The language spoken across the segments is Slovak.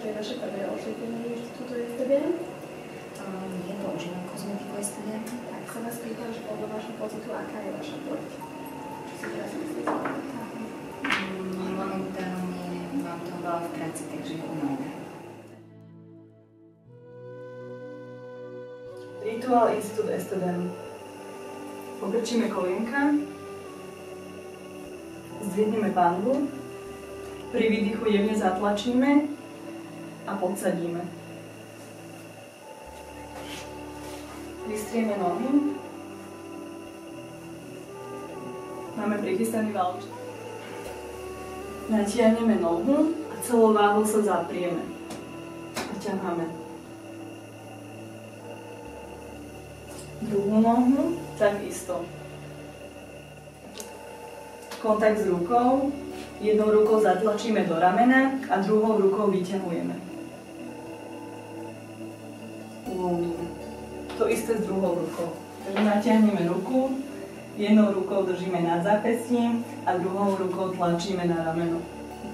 to je vaše prvé ošetrenie Inštitútu STBM? Nie, používam kozmetiku STBM. Tak sa vás pýtam, že podľa vašho pocitu, aká je vaša pleť? Čo si teraz myslíte? Momentálne mám toho veľa v práci, takže je unavená. Rituál Inštitút STBM. Pokrčíme kolienka, zdvihneme panvu, pri výdychu jemne zatlačíme a podsadíme. Vystrieme nohy. Máme prichystaný valč. Natiahneme nohu a celou váhou sa zaprieme. A ťaháme. Druhú nohu, takisto. Kontakt s rukou. Jednou rukou zatlačíme do ramena a druhou rukou vyťahujeme. Uvoľníme. To isté s druhou rukou. Takže natiahneme ruku, jednou rukou držíme nad zápestím a druhou rukou tlačíme na rameno.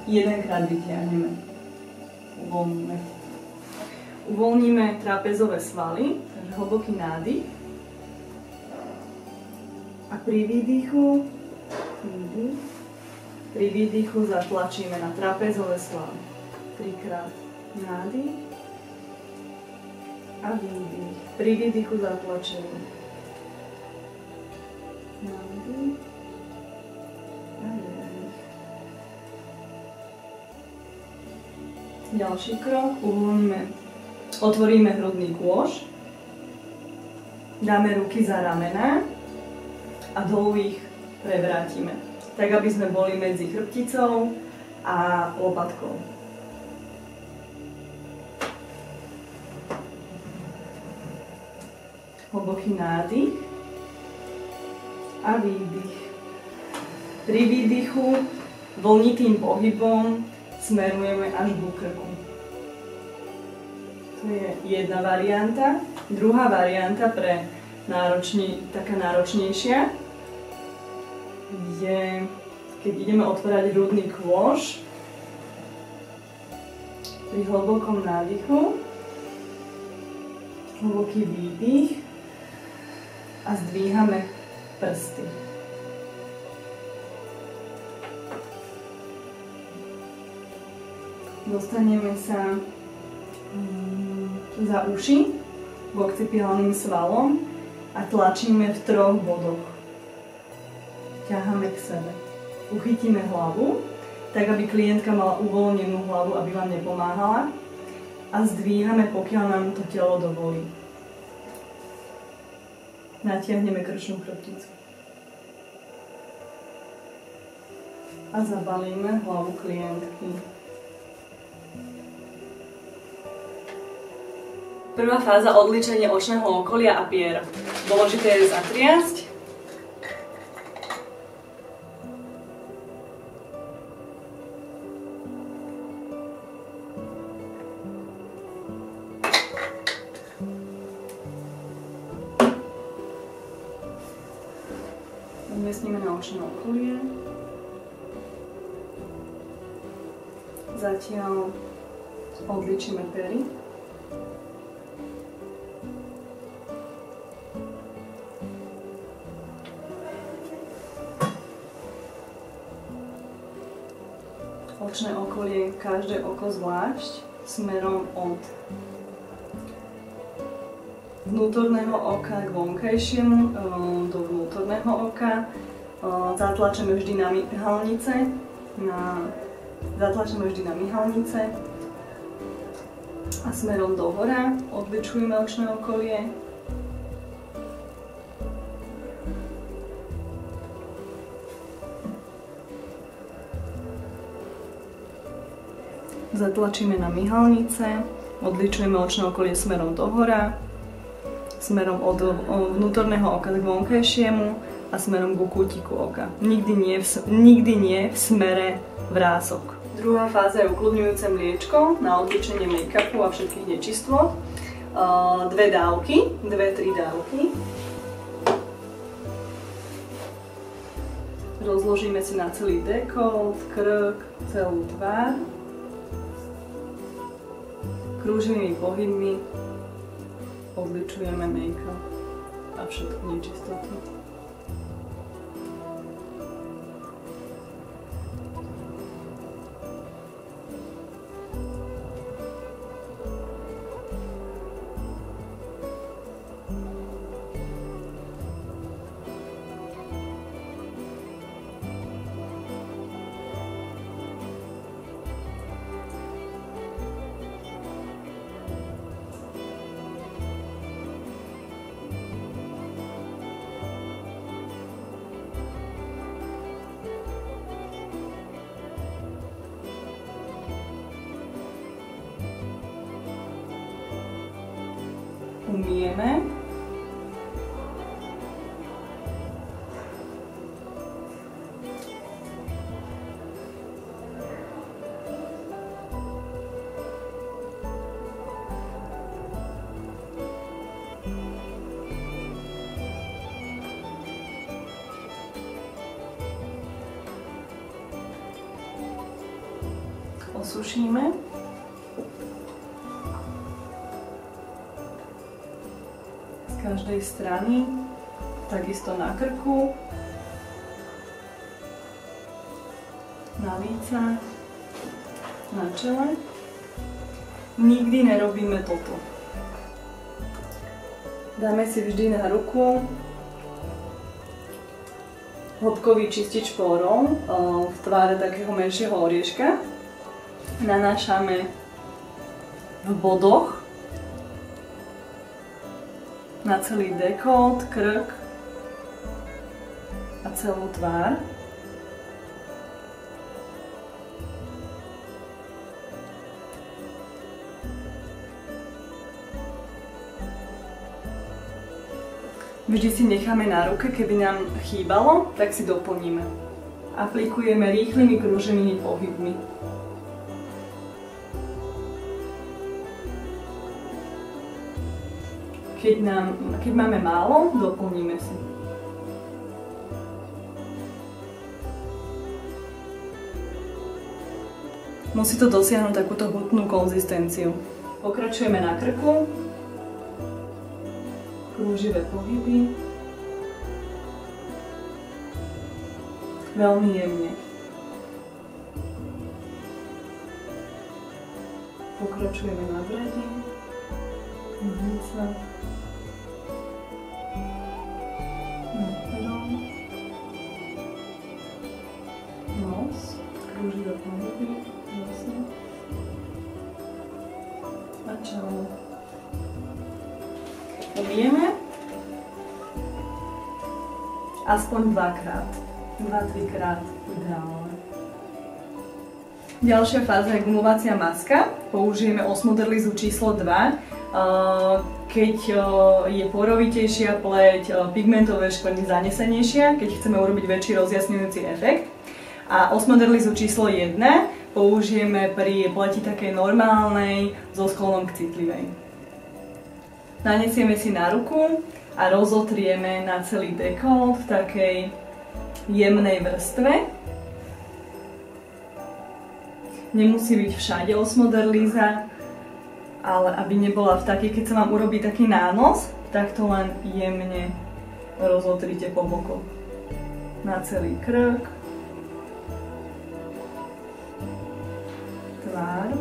Jedenkrát vytiahneme. Uvoľníme. Uvoľníme trapezové svaly, takže hlboký nádych. A pri výdychu zatlačíme na trapezové svaly. 3-krát nádych a výdych. Pri výdychu zatlačíme. Nádych a výdych. Ďalší krok, otvoríme hrudný kôš, dáme ruky za ramená a dolu ich prevrátime, tak aby sme boli medzi chrbticou a lopatkou. Hlboký nádych a výdych. Pri výdychu vlnitým pohybom smerujeme až k krku. To je jedna varianta. Druhá varianta pre taká náročnejšia je, keď ideme otvárať hrudný kôš pri hlbokom nádychu, hlboký výdych a zdvíhame prsty. Dostaneme sa za uši k okcipiálnym svalom a tlačíme v 3 bodoch. Ťaháme k sebe. Uchytíme hlavu, tak aby klientka mala uvoľnenú hlavu, aby vám nepomáhala. A zdvíhame, pokiaľ nám to telo dovolí. Natiahneme krčnú chrbticu. A zabalíme hlavu klientky. Prvá fáza odlíčenie očného okolia a pier. Dôležité je zatriasť. Umiestnime na očné okolie. Zatiaľ odlíčime pery. Očné okolie, každé oko zvlášť, smerom od vnútorného oka k vonkajšiemu do vnútorného oka. Zatlačíme vždy na myhalnice a smerom dohora odličujeme očné okolie. Zatlačíme na myhalnice, odličujeme očné okolie smerom dohora, smerom od vnútorného oka k vonkajšiemu a smerom ku kútiku oka. Nikdy nie v smere vrások. Druhá fáza je ukludňujúce mliečko na odličenie make-upu a všetkých nečistôt. 2-3 dávky. Rozložíme si na celý dekolt, krk, celú tvár. Krúženými pohybmi odličujeme make-up a všetku nečistotu. Umieme. Osušíme. Z každej strany, takisto na krku, na lícach, na čele. Nikdy nerobíme toto. Dáme si vždy na ruku hĺbkový čistič pórov v tváre takého menšieho orieška. Nanášame v bodoch na celý dekolt, krk a celú tvár. Vždy si necháme na ruke, keby nám chýbalo, tak si doplníme. Aplikujeme rýchlymi krúženými pohybmi. Keď máme málo, doplníme si. Musí to dosiahnuť takúto hutnú konzistenciu. Pokračujeme na krku. Krúživé pohyby. Veľmi jemne. Pokračujeme na brade. Nohavica. Na perom. Nos. Krúživé pohyby. Nosa. A čelo. Umieme aspoň 2-3 krát ideálne. Ďalšia fáza je gumovacia maska. Použijeme Osmoderlizu číslo 2. Keď je porovitejšia pleť, pigmentové škvrny zanesenejšia, keď chceme urobiť väčší rozjasňujúci efekt. A Osmoderlizu číslo 1 použijeme pri pleti takej normálnej so sklonom k citlivej. Nanesieme si na ruku a rozotrieme na celý dekolt v takej jemnej vrstve. Nemusí byť všade Osmoderliza, ale aby nebola v takej, keď sa vám urobí taký nános, tak to len jemne rozotrite po boku. Na celý krk, tvár.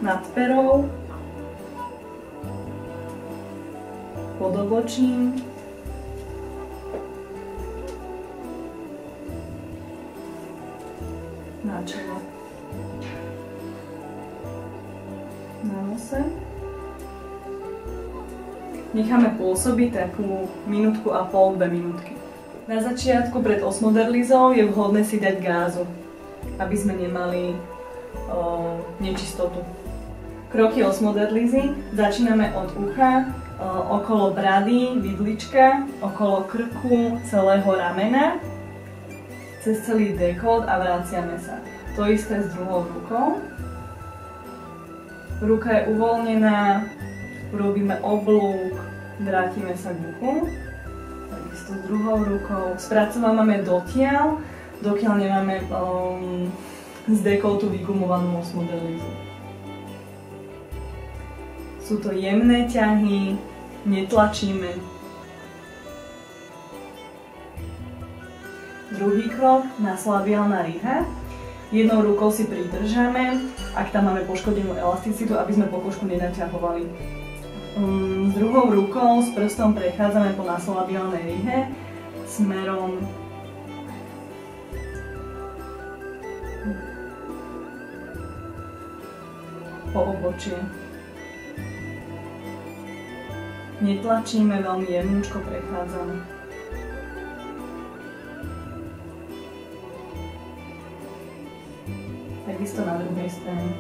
Nad perou, pod obočím, na čelo, na nose. Necháme pôsobiť takú minútku a pol, 2 minútky. Na začiatku pred Osmoderlizou je vhodné si dať gázu, aby sme nemali nečistotu. Kroky Osmoderlizy začíname od ucha, okolo brady, vidlička, okolo krku, celého ramena, cez celý dekolt a vraciame sa. To isté s druhou rukou. Ruka je uvoľnená, urobíme oblúk, vrátime sa k uchu. Takisto s druhou rukou. Spracovávame dotiaľ, dokiaľ nemáme z dekoltu vygumovanú osmoderlízu. Sú to jemné ťahy, netlačíme. Druhý krok, nasolabiálna riha. Jednou rukou si pridržame, ak tam máme poškodenú elasticitu, aby sme pokožku nenaťahovali. S druhou rukou s prstom prechádzame po nasolabiálnej rihe smerom po obočie. Netlačíme, veľmi jemnúčko prechádzame. Takisto na druhej strane.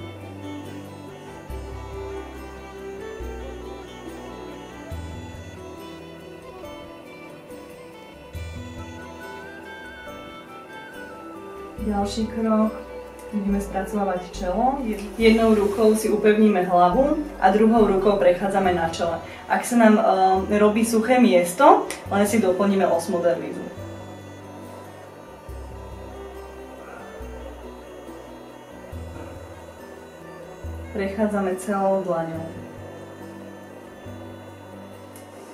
Ďalší krok, budeme spracovávať čelo. Jednou rukou si upevníme hlavu a druhou rukou prechádzame na čele. Ak sa nám robí suché miesto, len si doplníme osmoderlízu. Prechádzame celou dlaňou.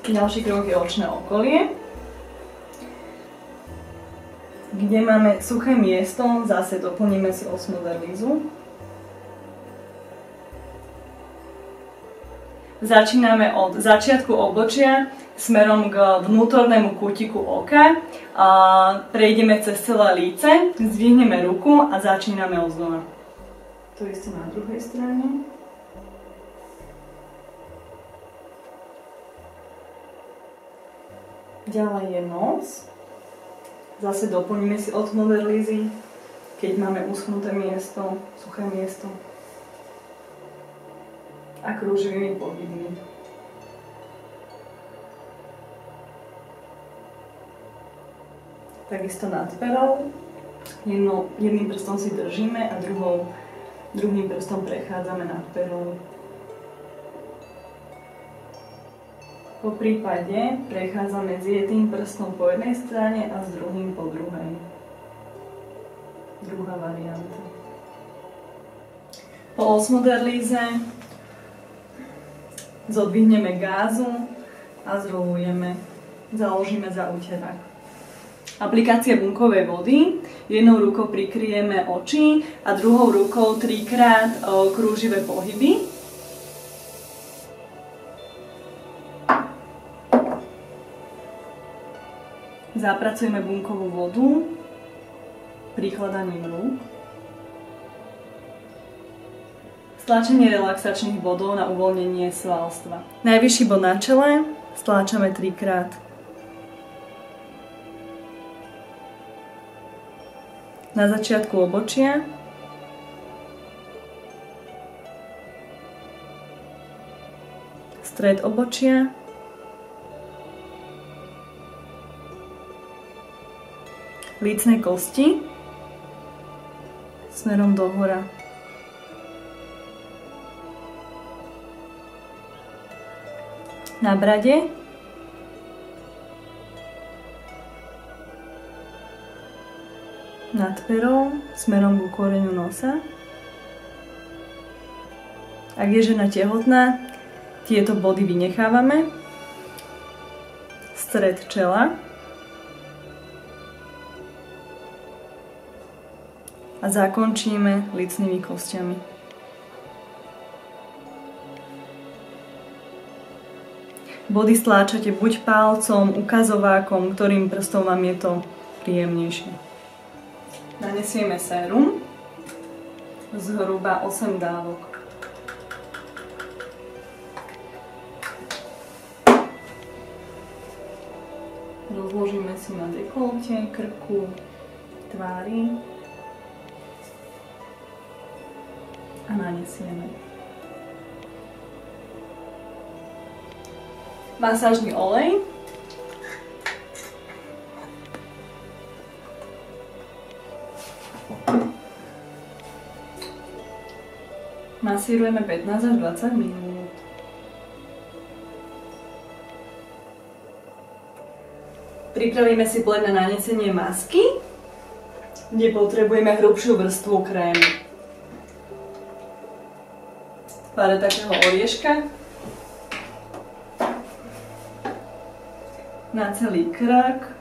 Ďalší krok je očné okolie. Kde máme suché miesto, zase doplníme si osmoderlízu. Začíname od začiatku obočia smerom k vnútornému kútiku oka. Prejdeme cez celé líce, zdvihneme ruku a začíname odzdola. To isté na druhej strane. Ďalej je nos. Zase doplníme si osmoderlízy, keď máme uschnuté miesto, suché miesto. A krúživými pohybmi. Takisto nad perou. Jedným prstom si držíme a druhým prstom prechádzame nad perou. Po prípade prechádzame s jedným prstom po jednej strane a s druhým po druhej. Druhá varianta. Po osmoderlíze zodvihneme gázu a zrolujeme. Založíme za úterák. Aplikácia bunkovej vody. Jednou rukou prikryjeme oči a druhou rukou 3-krát krúživé pohyby. Zapracujeme bunkovú vodu prikladaním rúk. Stlačenie relaxačných bodov na uvoľnenie svalstva. Najvyšší bod na čele stláčame 3-krát. Na začiatku obočia. Stred obočia. Lícne kosti smerom dohora. Na brade nad perou smerom ku koreňu nosa. Ak je žena tehotná, tieto body vynechávame. Stred čela. A zakončíme lícnymi kostiami. Body stláčate buď palcom, ukazovákom, ktorým prstom vám je to príjemnejšie. Nanesieme sérum, zhruba 8 dávok. Rozložíme si na dekolte, krku, tvári. A nanesieme. Masážny olej. Masírujeme 15 až 20 minút. Pripravíme si pleť na nanesenie masky. kde potrebujeme hrubšiu vrstvu krému. Pár takého orieška na celý krk.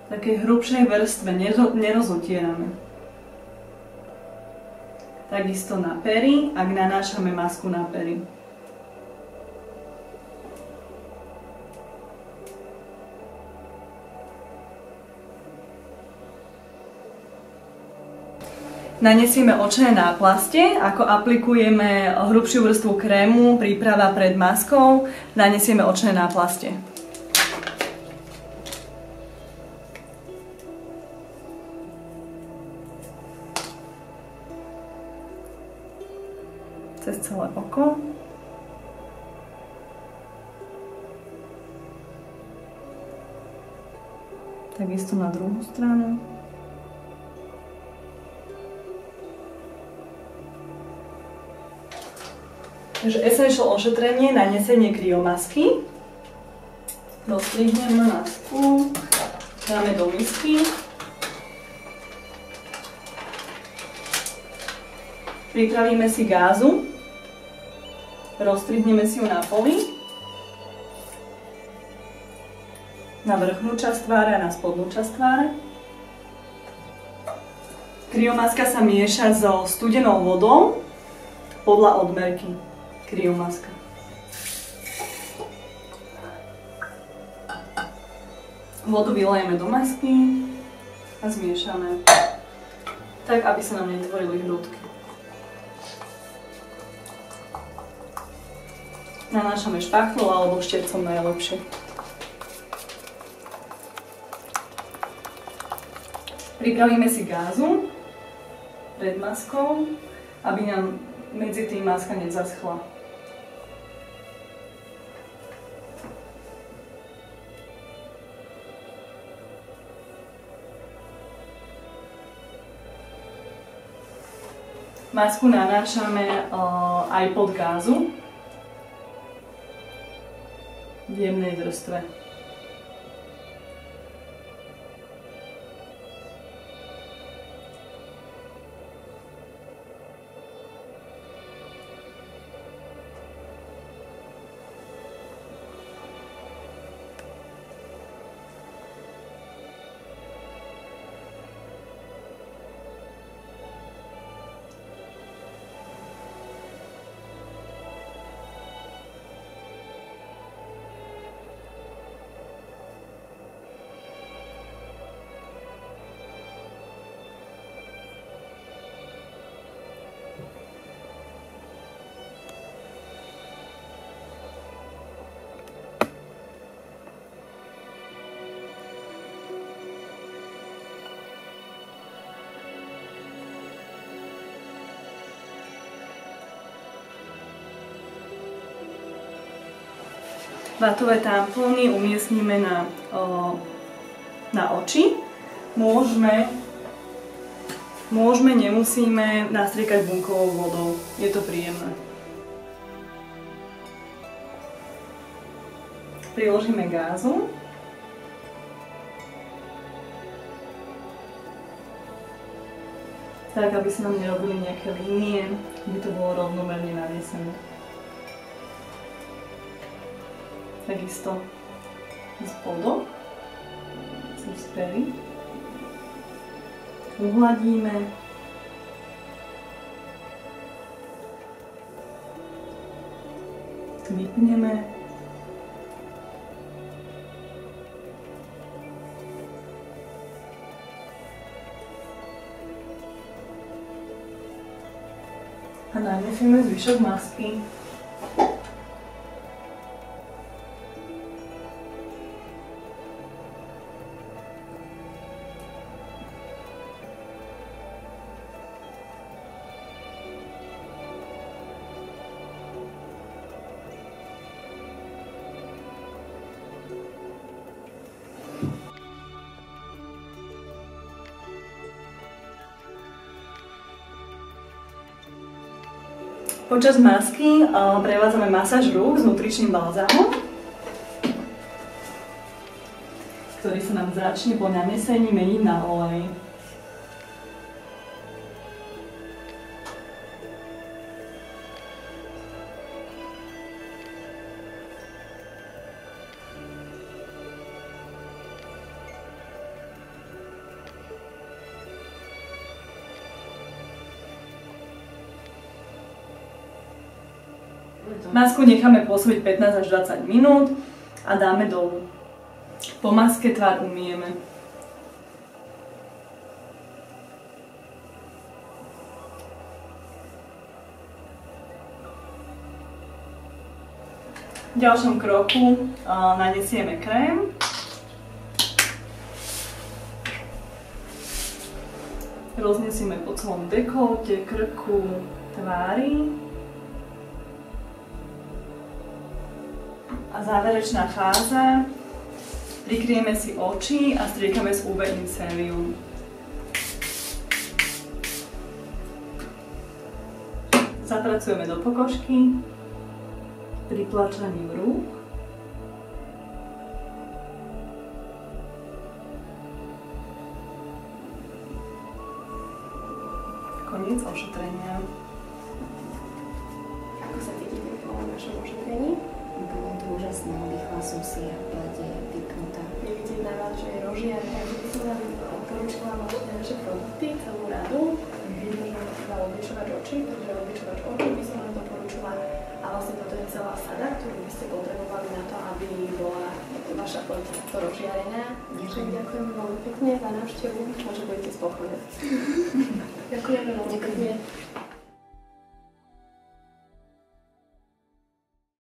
Takej hrubšej vrstve, nerozotierame. Takisto na pery, ak nanášame masku na pery. Nanesieme očné náplastie, ako aplikujeme hrubšiu vrstvu krému, príprava pred maskou, nanesieme očné náplastie. Cez celé oko. Takisto na druhú stranu. Takže essential ošetrenie, nanesenie kryomasky. Rozstrihneme masku, dáme do misky. Pripravíme si gázu. Rozstrihneme si ju na poli. Na vrchnú časť tváre a na spodnú časť tváre. Kryomaska sa mieša so studenou vodou podľa odmerky. Kryomaska. Vodu vylejeme do masky a zmiešame tak, aby sa nám netvorili hrudky. Nanášame špachtlou alebo štepcom najlepšie. Pripravíme si gázu pred maskou, aby nám medzi tým maska nezaschla. Masku nanášame aj pod gázu v jemnej vrstve. Vatové tampóny umiestnime na oči. Môžeme, nemusíme nastriekať bunkovou vodou. Je to príjemné. Priložíme gázu. Tak, aby sa nám nerobili nejaké línie, aby to bolo rovnomerne nanesené. Takisto spodok, cez pery. Uhladíme. Vypneme. A nanesieme zvyšok masky. Počas masky prevádzame masáž rúk s nutričným balzámom, ktorý sa nám zračne po nanesení meniť na olej. Masku necháme pôsobiť 15 až 20 minút a dáme dolu. Po maske tvár umyjeme. V ďalšom kroku nanesieme krém. Roznesieme po celom dekolte, krku, tvári. A záverečná fáza. Prikryjeme si oči a striekame s UV Inserium. Zapracujeme do pokožky, pritlačaním rúk. Koniec ošetrenia. Ako sa cítite po našom ošetrení? Bolo to úžasné, oddychla som si a blade vypnutá. Je vidieť na vás, že je rozžiarené, takže by som vám odporúčila vlastne naše produkty, celú radu. Vidím, že vám treba obličovač očí, takže obličovač očí by som vám doporučila. A vlastne toto je celá sada, ktorú by ste potrebovali na to, aby bola vaša pleť takto rozžiarená. Ďakujem veľmi pekne za návštevu, možno budete spokojní. Ďakujeme veľmi pekne.